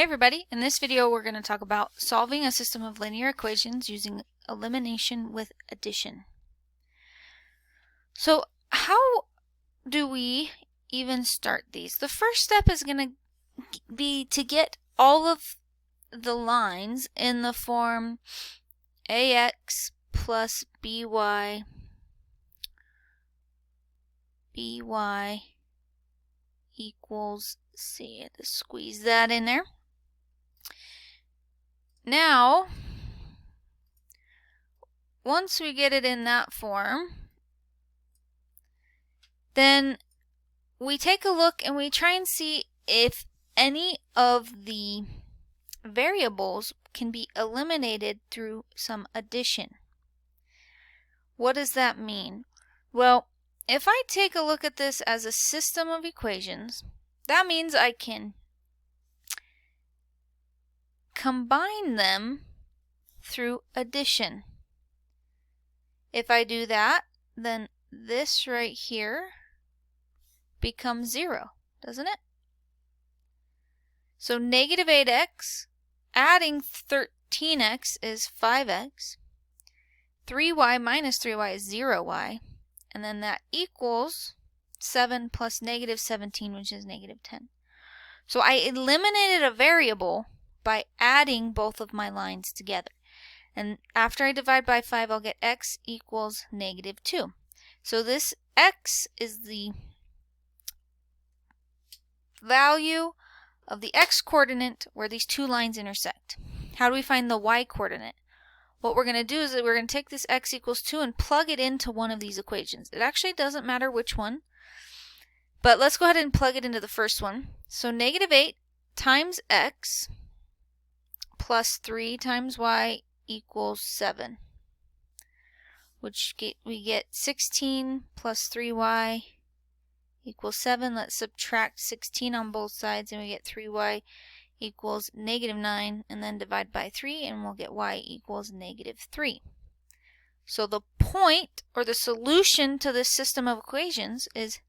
Hey everybody, in this video we're going to talk about solving a system of linear equations using elimination with addition. So how do we even start these? The first step is going to be to get all of the lines in the form ax plus by equals c. Just squeeze that in there. Now, once we get it in that form, then we take a look and we try and see if any of the variables can be eliminated through some addition. What does that mean? Well, if I take a look at this as a system of equations, that means I can combine them through addition. If I do that, then this right here becomes 0, doesn't it? So negative 8x, adding 13x is 5x, 3y minus 3y is 0y, and then that equals 7 plus negative 17, which is negative 10. So I eliminated a variable by adding both of my lines together. And after I divide by 5, I'll get x equals negative 2. So this x is the value of the x-coordinate where these two lines intersect. How do we find the y-coordinate? What we're going to do is that we're going to take this x equals 2 and plug it into one of these equations. It actually doesn't matter which one, but let's go ahead and plug it into the first one. So negative 8 times x plus 3 times y equals 7, which we get 16 plus 3y equals 7. Let's subtract 16 on both sides and we get 3y equals negative 9, and then divide by 3 and we'll get y equals negative 3. So the point or the solution to this system of equations is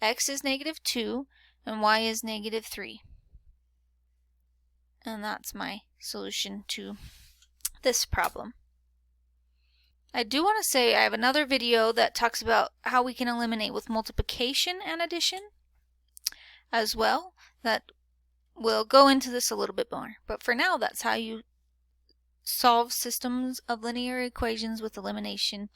x is negative 2 and y is negative 3. And that's my solution to this problem. I do want to say I have another video that talks about how we can eliminate with multiplication and addition as well. That will go into this a little bit more. But for now, that's how you solve systems of linear equations with elimination.